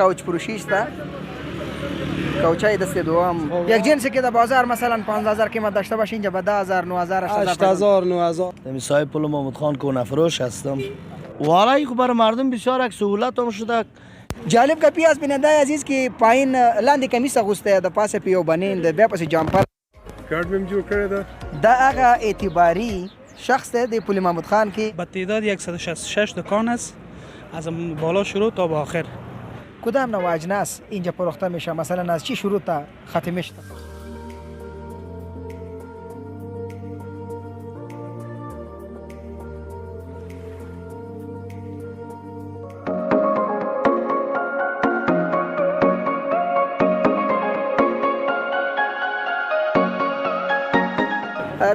کاوچ فروشی است. کاوچای دست دوم یک جنسی که در بازار مثلا 15000 قیمت داشته باشه اینجا به 10000 9000 8000 9000. من صاحب پل محمود خان کونه فروش هستم. والا این برای مردم بسیار یک سهولت هم شده. جالب که پیاز بیننده عزیز که پایین لاندې کمیس اغوسته د پاسه پیو بنین د بیا پسې جامپر کارت مې جوړ کړی ده. دا هغه اعتباری شخص دی د پل محمود خان کې. با تعداد 166 دکان است از بالا شروع تا به آخر. کدام نوع اجناس اینجا فروخته میشه؟ مثلا از چی شروع تا ختم میشه؟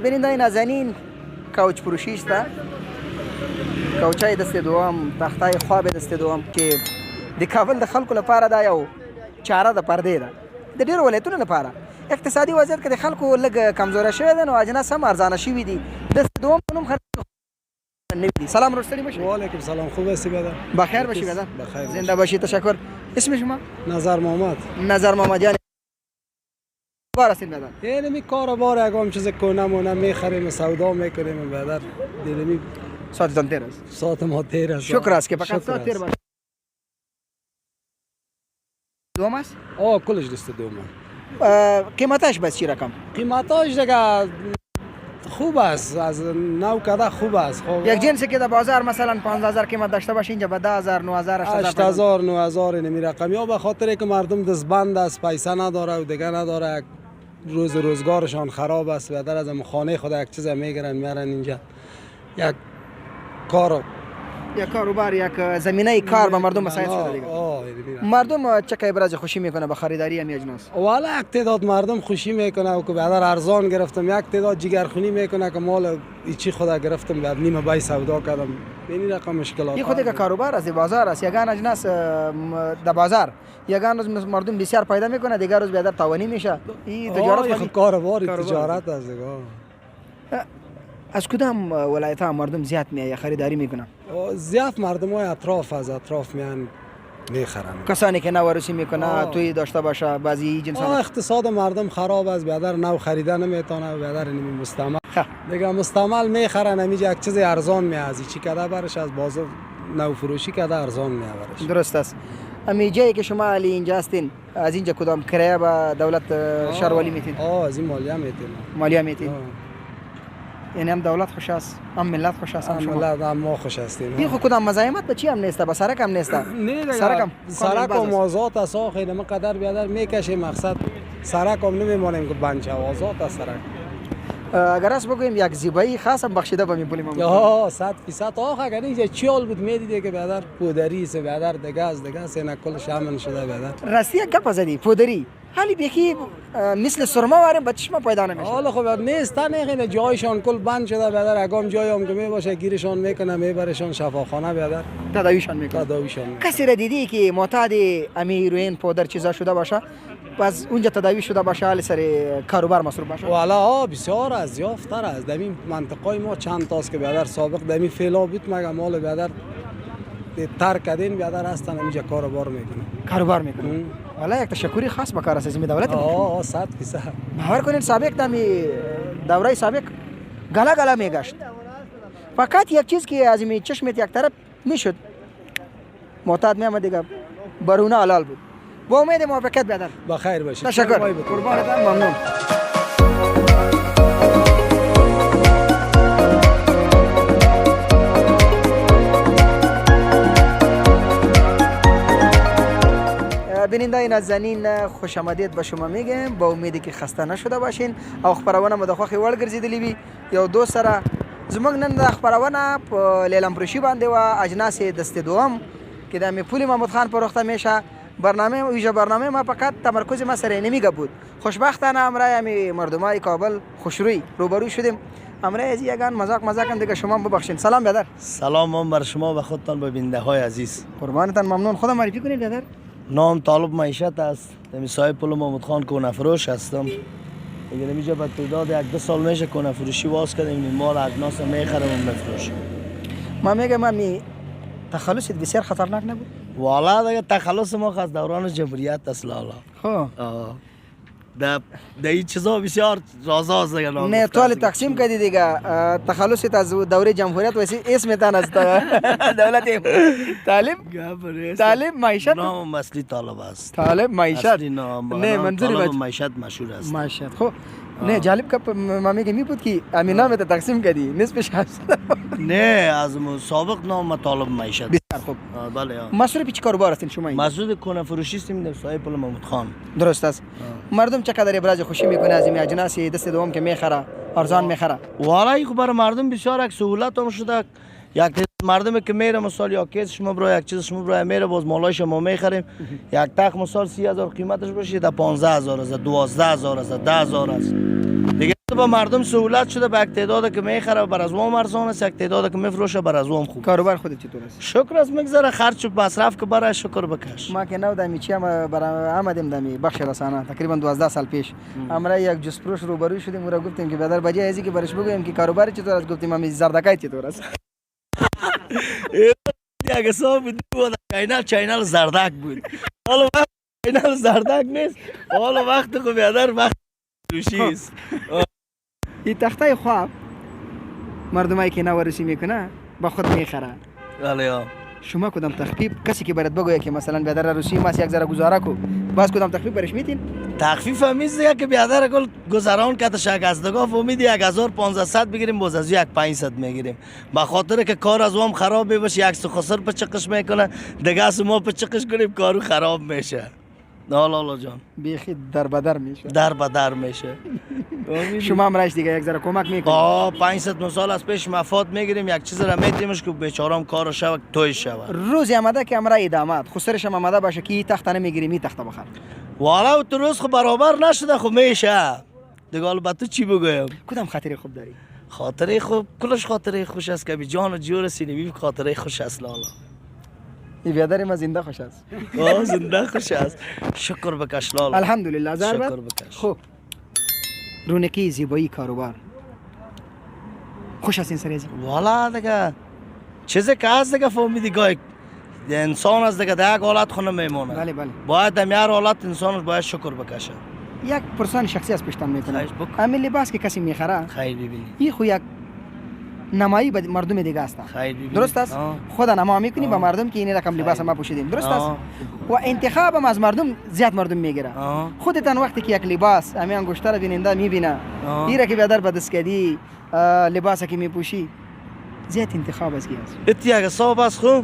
بیننده نازنین کاوچ فروشی است. کاوچای دست دوم، تختای خواب دست دوم که د کابل د خلکو لپاره دا یو چاره د پردې ده. د ډېرو ولایتونو لپاره اقتصادي وضعیت کې د خلکو لږ کمزوری شوی دی نو اجناس هم ارزانه شوي دي. دست دوم نوم خرڅ نوی دی. سلام روشتری باشید. و علیکم سلام. خوب هستی برادر؟ بخیر باشی برادر. بخیر. زنده باشی. تشکر. اسم شما؟ نظر محمد. نظر محمد جان. بار هستید برادر؟ یعنی می کاروبار یکم چیز کنم و میخریم سودا میکنیم برادر. دیدمی ساعتتان تیر است. ساعت ما تیر است. شکر است که فقط ساعت تیر باشه. دوم است؟ کلش دست دومه. قیمتش بس چی رقم؟ قیمتاش دیگه خوب است، از نو کده خوب است. خب یک جنسی که در بازار مثلا 15000 قیمت داشته باشه اینجا به 10000 9000 8000 9000 نمی رقم. یا به خاطر که مردم دستبند است، پیسه نداره و دیگه نداره، روزگارشان خراب است و در از خانه خود یک چیز میگیرن میارن اینجا. یک کاروبار یک زمینه کار به مردم مساعد شده دیگه. مردم چه که ابراز خوشی میکنه به خریداری همین اجناس؟ والا یک تعداد مردم خوشی میکنه و که بعد ارزان گرفتم، یک تعداد جگرخونی میکنه که مال ایچی خدا گرفتم بعد نیمه بای سودا کردم. این رقم مشکلات. این خود یک کاروبار است، بازار است. یگان اجناس در بازار یگان روز مردم بسیار پیدا میکنه، دیگر روز بیادر تاوانی میشه. این تجارت کاروبار تجارت است دیگه. از کدام ولایت ها مردم زیاد میای خریداری میکنن؟ زیاد مردم های اطراف میان میخرن. کسانی که نو عروسی میکنه توی داشته باشه بعضی جنس اقتصاد مردم خراب است، بیادر نو خریدن نمیتونه و بیادر نمی مستعمل دیگه مستعمل میخرن. همیشه یک چیز ارزان میازی چی کده برش از بازار نو فروشی کده ارزان میآورش. درست است. امی جایی که شما علی اینجا هستین از اینجا کدام کرایه به دولت شهرولی میتین؟ از این مالیه میتین. یعنی هم دولت خوش است، هم ملت خوش است، هم ملت هم ما خوش هستیم. این خود کدام مزایمت به چی هم نیسته؟ با سرک هم نیسته؟ سرک هم آزاد است. خیلی ما قدر بیادر میکشیم، مقصد سرک هم نمیمانیم که بنچه آزاد است سرک. اگر از بگویم یک زیبایی خاص هم بخشیده به می پول ما 100% اگر اینجا چیال بود میدیده که بیادر پودری است، بیادر دیگه است اینا کلش امن شده بیادر. راستی یک گپ زدی پودری حالی بیکی مثل سرما وارم به چشم پیدا نمیشه. حالا خب نیستن این جایشان کل بند شده بیادر. اگام جای هم که میباشه گیرشان میکنه میبرشان شفاخانه بیادر تداویشان میکنه. کسی را دیدی که معتاد امی هیروئین پودر چیزا شده باشه پس اونجا تداوی شده باشه حال سر کاروبار مصروف باشه؟ والا بسیار از یافتر از دمی منطقه ما چند تاست که بیادر سابق دمی فعلا بود مگه مال بیادر ترک کردین بیادر هستن اینجا کاروبار میکنه. والا یک تشکری خاص به کار اساسی دولت. 100%. باور کنید سابق دمی دوره سابق گلا میگشت. فقط یک چیز که از می چشمت یک طرف میشد معتاد میامد دیگه برونه حلال بود. با امید موفقیت بیادر. بخیر باشید. تشکر. قربانتان. ممنون. بیننده نازنین خوش آمدید به شما میگم با امیدی که خسته نشده باشین او خبرونه مدخوخي وړ ګرځیدلی وي یو دوست سره زموږ نن د خبرونه په لیلام پروشی باندې و اجناس دست دوم که د پول محمود خان پروخته میشه. برنامه ما فقط تمرکز ما سر نمیگه بود. خوشبختانه امرای مردمای کابل خوشروی روبرو شدیم. امرای از یگان مزاق دیگه شما ببخشید. سلام برادر. سلام بر شما و خودتان به بیننده های عزیز. قربانتان. ممنون. خودم معرفی کنید برادر. نام طالب معیشت است. من صاحب پل محمود خان کونه فروش هستم. دیگه نمیشه به تعداد 1-2 سال میشه کونه فروشی واس کردیم. مال اجناس میخرم و میفروشم. ما میگم تخلصت بسیار خطرناک نبود؟ والا دیگه تخلص ما از دوران جمهوریت است لالا. خب در این چیزا بسیار رازاست دیگه. نه تو تقسیم کردی دیگه تخلصت از دوره جمهوریت ویسی اسم تن است دولت تعلیم معیشت نام اصلی طالب است. طالب معیشت اصلی نام نه منظوری طالب بچ معیشت مشهور است. معیشت خب نه جالب که ما میگه بود که همین نام تقسیم کردی نصفش هست نه از سابق نام طالب معیشت. بسیار خوب. بله. مسئول چی کاروبار هستین شما این؟ مسعود کنه فروشی استیم در سایه پل محمود خان. درست است. مردم چقدر ابراز خوشی میکنه از این اجناس دست دوم که میخره ارزان میخره؟ والا خب برای مردم بسیار یک سهولت هم شده. یک مردمی که میره مثال یا کیس شما برای یک چیز شما برای میره باز مالایش ما میخریم. یک تخت مثال 30,000 قیمتش باشه تا 15,000 است، 12,000 است، 10,000 است. دیگه با مردم سهولت شده به یک تعداد که میخره بر از وام ارزان است، یک تعداد که میفروشه بر از وام خوب. کاروبار خودت چطور است؟ شکر از میگذره خرج و مصرف که برای شکر بکش. ما که نو دمی چی هم برای آمدیم دمی بخش رسانه تقریبا 12 سال پیش امرا یک جس فروش روبروی شدیم و را گفتیم که بدر بجای ازی که برش بگویم که کاروبار چطور است گفتیم ما زردکای چطور است اگه صاحب بود چینل زردک بود. حالا وقت چینل زردک نیست. حالا وقت خو بیادر وقت روشی است. این تخته خواب مردمایی که نوارسی میکنه با خود میخره. بله. شما کدام تخفیف کسی که برات بگوید که مثلا بیادر روسی ما یک ذره گزاره کو باز کدام تخفیف برش میتین؟ تخفیف همیز دیگه که بیادر کل گذران که تشک از دگاه فهمیدی 1500 بگیریم باز از 1500 میگیریم به خاطر که کار از وام خراب میشه یک سو خسر پچقش میکنه دیگه از ما پچقش کنیم کارو خراب میشه. لالا جان بیخی در بدر میشه. در بدر میشه. شما هم رایش دیگه یک ذره کمک میکنید. 500 سال از پیش مفاد میگیریم یک چیز را میتیمش که بیچارم کار شود توی شود. روزی آمده که امرا ادامت خسرش هم آمده باشه که این تخت نمیگیریم این تخت بخر. والا تو روز خب برابر نشده خب میشه. دیگه حالا تو چی بگویم؟ کدام خاطری خوب داری؟ خاطره خوب کلش خاطره خوش است که بی جان و جور سینوی خاطره خوش است لالا. این بیادر ما زنده خوش است. زنده خوش است. شکر بکش لالا. الحمدلله ضربت. شکر بکش. خوب. رونقی زیبایی کاروبار. خوش است این سریزی. والا دیگه چیزی که هست دیگه فهمیدی گاهی انسان از دیگه در یک حالت خونه میمونه. بله بله. باید در هر حالت انسان باید شکر بکشه. یک پرسان شخصی از پشتم میکنه. خواهش بکن. همین لباس که کسی میخره. خیر ببینی. این خو یک نمایی به مردم دیگه است. خیر ببینی. درست است؟ خدا نما میکنی به مردم که این رقم لباس ما پوشیدیم. درست است؟ و انتخاب هم از مردم زیاد مردم میگیره. خودتان وقتی که یک لباس همین انگشتر رو بیننده میبینه. این را که بیادر به دست کردی لباسی که میپوشی زیاد انتخاب از کی است؟ ات یک حساب است خو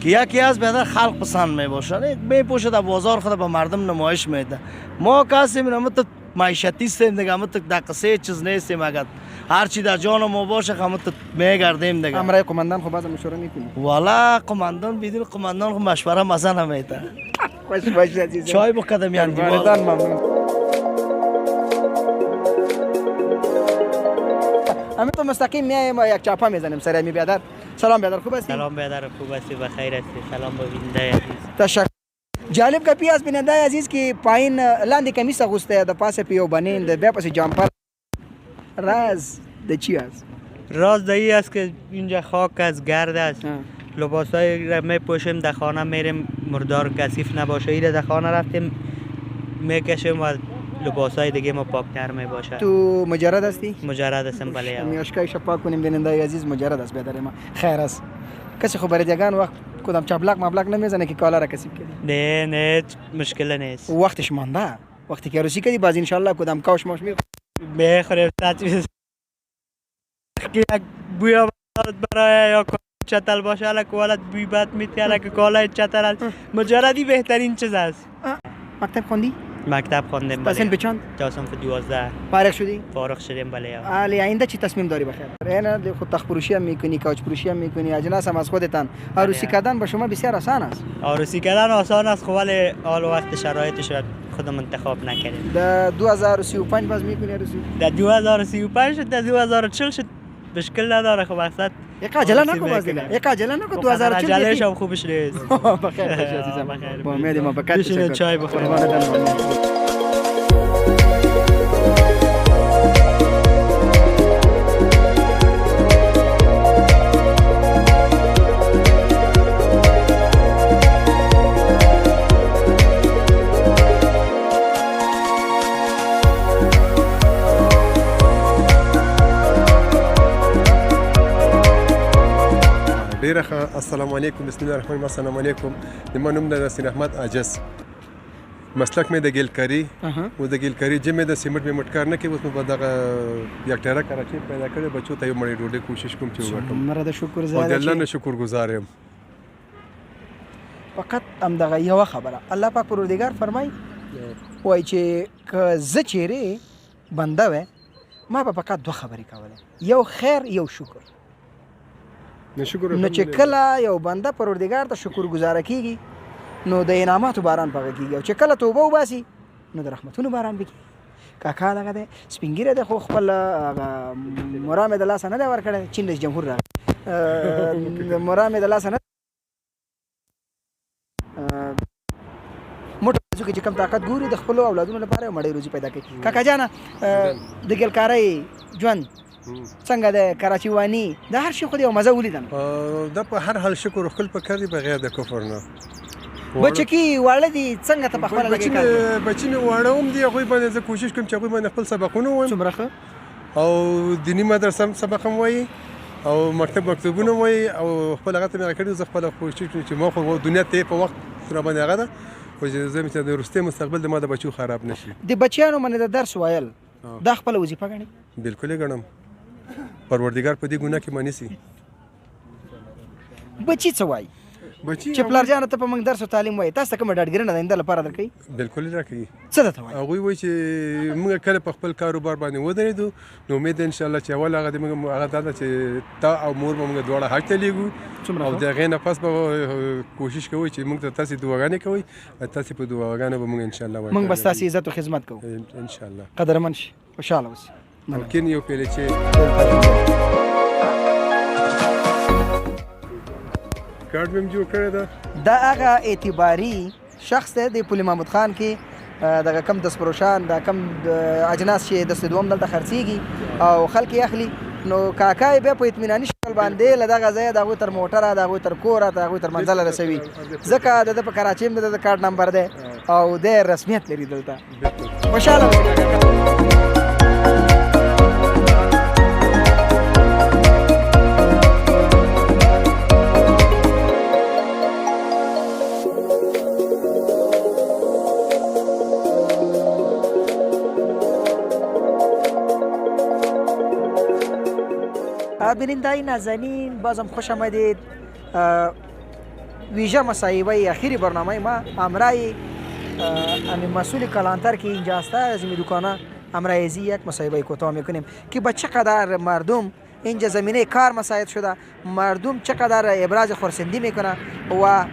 که یکی از بیادر خلق پسند میباشه. میپوشه در بازار خود به مردم نمایش میده. ما کسی میرمت معیشتی هستیم دیگه همت دقیقه چیز نیستیم اگر هر چی در جان ما باشه همت میگردیم دیگه. امرای قماندان خب باز مشوره میکنی؟ والا قماندان بدون قماندان خب مشوره مزه نمیده. خوش باش عزیزم. چای بقدم یعنی واردان ممنون. همین تو مستقیم میایم و یک چاپا میزنیم سر می بیادر. سلام بیادر خوب هستی؟ سلام بیادر خوب هستی بخیر هستی. سلام با بیننده عزیز. تشکر. جالب که پیاز بیننده عزیز که پایین لاندی کمیس اغوسته د پاسه پیو بنین د بیا پس جامپر راز د چی است؟ راز دایی است که اینجا خاک از گرد است. لباسای را میپوشیم در خانه میریم مردار کثیف نباشه ایره در خانه رفتیم میکشیم و لباسای دیگه ما پاکتر میباشه. تو مجرد هستی؟ مجرد هستم بله. میاشکایش پاک کنیم بیننده عزیز مجرد است بیادر ما. خیر است. کسی خو برای دیگان وقت کدام چابلق مبلغ نمیزنه که کالا را کسب کنی؟ نه مشکل نیست. وقتش مانده. وقتی که عروسی کردی باز ان شاء الله کدام کاوش ماش میخوریم تجویز که یک بویا برای یا چتل باشه الک ولد بوی بد میتی الک کالای چتل است. مجردی بهترین چیز است. مکتب خوندی؟ مکتب خواندم پسند بله. بچند؟ تا صنف 12 فارغ شدی؟ فارغ شدیم بله. علی آینده چی تصمیم داری بخیر؟ نه خود تخت فروشی هم میکنی، کاوچ فروشی هم میکنی، اجناس هم از خودتان. عروسی کردن با شما بسیار آسان است. عروسی کردن آسان است خب ولی حال وقت شرایطش را خودم انتخاب نکردیم. در 2035 باز میکنی عروسی؟ در 2035 شد در 2040 شد مشکل نداره خب مقصد یک عجله نکن باز دیگه. یک عجله نکن 2040 عجلهش هم خوبش نیست. بخیر باش عزیزم. با امید ما بکات بشین چای بخوریم. قربانتان. ډیره ښه. السلام علیکم. بسم الله الرحمن الرحیم. السلام علیکم. زما نوم د نصیر احمد عاجز. مسلک مې د ګیلکاري او د ګیلکاري جمع د سیمټ میمټ کار نه کوي. اوس مې په دغه یک ټیره کراچۍ پیدا کړی. بچو ته یو مړی ډوډۍ کوشش کوم چې وګټم. مره د شکر او د زاده الله نه شکر گزار یم. فقط همدغه یوه خبره الله پاک پروردګار فرمایي وایي چې که زه چیرې بنده وی ما به فقط دوه خبرې کولې، یو خیر یو شکر. نه شکر نو چې کله یو بنده پروردګار ته شکر گزاره کیږي نو د انعاماتو باران پکې کیږي، او چې کله توبه وباسي نو د رحمتونو باران به کیږي. کاکا دغه دی سپین ږیری دی، خو خپل مورا مې د لاسه نه دی ورکړی. چین رئیس جمهور راغی مورا مې د لاسه نه موټر کې چې کم طاقت ګوري د خپل اولادونو لپاره یو مړی روزي پیدا کوي. کاکا جانه د ګلکارۍ ژوند څنګه د کراچۍ وانی د هر شي خو یو مزه ولیدم. دا په هر حال شکر خپل پکار دی بغیر د کفر نه. بچی کی واړه دي څنګه ته په خپل لګي کار بچی مې واړه هم دي. هغوی باندې زه کوشش کوم چې هغوی باندې خپل سبقونه وایم څومره او دیني مدرسه هم سبق هم وایي او مکتبونه وایي او خپل هغه ته مې کړي. زه خپل کوشش کوم چې ما خو دنیا ته په وخت سره باندې هغه ده خو زه مې چې د وروستي مستقبل د ما د بچو خراب نشي. د بچیانو باندې د درس ویل دا خپل وظیفه ګڼي؟ بالکل یې ګڼم. پروردګار په دې ګناه کې مانی سي. بچی څه وایي بچی چې پلار جان ته په موږ درس او تعلیم وایي تاسو ته کومه ډاډګرنه ده انده لپاره درکې؟ بالکل راکړي. څه درته وایي؟ هغوی وایي چې موږ کله په خپل کاروبار باندې ودرېدو نو امید ان شاء الله چې اول هغه د موږ هغه دا ده چې تا او مور به موږ دواړه حج ته لیږو او د هغې نه پس به کوشش کوو چې موږ ته تاسې دعاګانې کوئ. تاسې په دعاګانو به موږ ان شاء الله موږ به ستاسې عزت او خدمت کوو ان شاء الله. قدرمن شي، خوشحاله اوسئ. ممکن یو پیلچې کارت مې جوړ کړی ده. دا هغه اعتباري شخص دی د پل محمود خان کې دغه کم دستفروشان دا کم اجناس چې دست دوم دلته خرڅېږي او خلک یې اخلي. نو کاکا یې بیا په اطمیناني شکل باندې له دغه ځایه د هغوی تر موټره د هغوی تر کوره د هغوی تر منزله رسوي، ځکه د ده په کراچۍ هم د کارت نمبر دی او دی رسمیت لري دلته. خوشحاله اوسئ. بیننده‌های نازنین بازم خوش آمدید. ویژه مصاحبه اخیری برنامه ما همراه مسئول کلانتر که اینجا است از این دکانه همراه یک مصاحبه کوتاه میکنیم که با چقدر مردم اینجا زمینه کار مساعد شده، مردم چقدر ابراز خرسندی میکنه و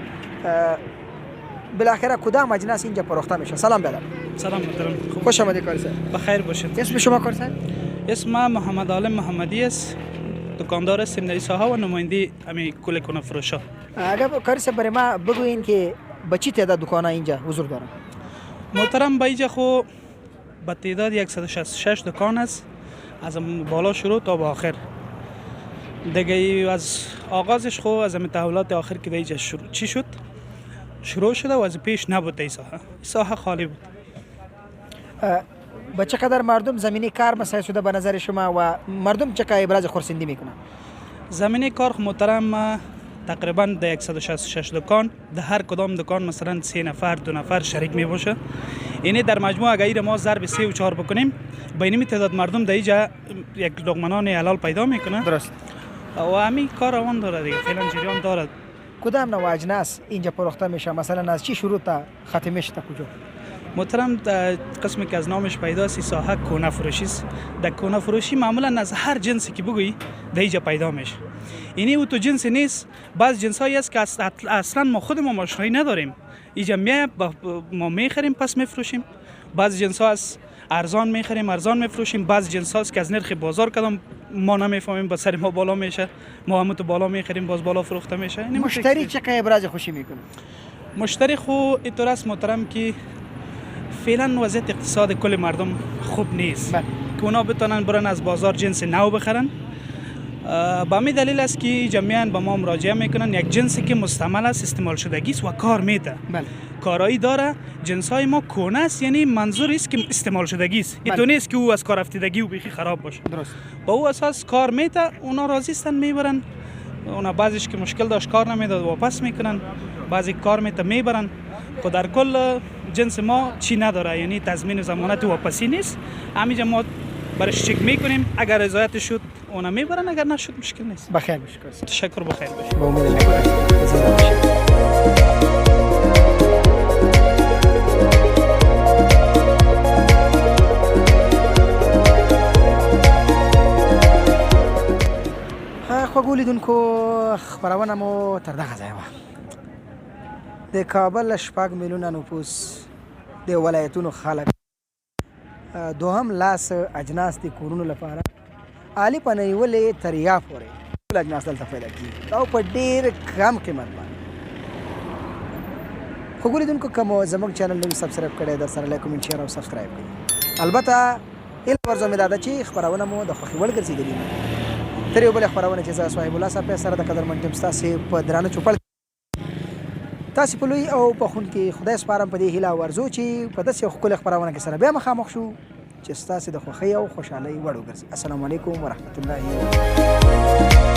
بالاخره کدام اجناس اینجا فروخته میشه. سلام برادر. سلام محترم. خوش آمدید کاری صاحب. بخیر باشید. اسم شما کاری صاحب؟ اسم محمد عالم محمدی است. دکاندار هستیم در این ساحه و نماینده همین کل کنه فروشا. اگر کاری صاحب برای ما بگوین که با چی تعداد دکان‌ها اینجا حضور دارن؟ محترم با اینجا خو با تعداد 166 دکان است از بالا شروع تا به آخر. دیگه از آغازش خو از همین تحولات آخر که اینجا چی شد شروع شده و از پیش نبود. این ساحه خالی بود. با چقدر مردم زمینه کار مساعد شده به نظر شما و مردم چقدر ابراز خرسندی میکنن؟ زمینه کار محترم تقریبا در 166 دکان در هر کدام دکان مثلا 3 نفر 2 نفر شریک می باشه. یعنی در مجموع اگر ما ضرب 3 و 4 بکنیم بین تعداد مردم در اینجا یک لقمه‌نان حلال پیدا میکنه. درست. و همین کار روان داره دیگه، فعلا جریان داره. کدام نوع اجناس اینجا فروخته میشه؟ مثلا از چی شروع تا ختمش تا کجا؟ محترم قسمی که از نامش پیداست ساحه کونه فروشی است. در کونه فروشی معمولا از هر جنسی که بگویی در اینجا پیدا میشه. یعنی او تو جنس نیست، بعض جنسایی است که اصلا ما خودمون آشنایی نداریم. اینجا ما میخریم پس میفروشیم. بعض جنس ها از ارزان میخریم ارزان میفروشیم. بعض جنس هاست که از نرخ بازار کدام ما نمیفهمیم، با سر ما بالا میشه، ما هم تو بالا میخریم باز بالا فروخته میشه. یعنی مشتری چقدر ابراز خوشی میکنه؟ مشتری خو اینطور است محترم که فعلا وضعیت اقتصاد کل مردم خوب نیست که اونا بتونن برن از بازار جنس نو بخرن. با می دلیل است که جمعیاً با ما مراجعه میکنن یک جنسی که مستعمل است، استعمال شدگی است و کار میده. کارایی داره. جنس های ما کونه است، یعنی منظور است که استعمال شدگی است. اینطور نیست که او از کار افتادگی و بیخی خراب باشه. درست. با او اساس کار میده، اونا راضی هستن میبرن اونا بعضیش که مشکل داشت کار نمیداد واپس میکنن، بعضی کار میته میبرن. خود در کل جنس ما چی نداره، یعنی تضمین ضمانت واپسی نیست. همینجا ما برش چک میکنیم، اگر رضایت شد اونا میبرن، اگر نشد مشکل نیست. بخیر بشه. تشکر، بخیر باشه. با امید زنده باشید. خوږو لیدونکو خپرونه مو تر دغه ځای وه. د کابل 6 میلیونه نفوس، د ولایتونو خلک، دوهم لاس اجناس د کورونو لپاره عالي په نیولې تر یا پورې ټول اجناس دلته پیدا کېږي او په ډېر کم قیمت باندې. خوږو لیدونکو که مو زموږ چینل نوي سبسکرایب کړی در سره لایک کمنټ شیر او سبسکرایب کړئ. البته هیله ورځو مې دا ده چې خپرونه مو د خوښې وړ ګرځېدلې تر یو بلې خپرونه چې زه صاحب الله صاحب سره د قدرمن ټیم ستاسې په درانه چوپړ تاسې په لوی او بخښونکي خدای سپارم په دې هیله ورځو چې په داسې یو ښکلې خپرونه کې سره بیا مخامخ شو چې ستاسې د خوښۍ او خوشحالۍ وړ وګرځي. السلام علیکم ورحمت الله وبرکاته.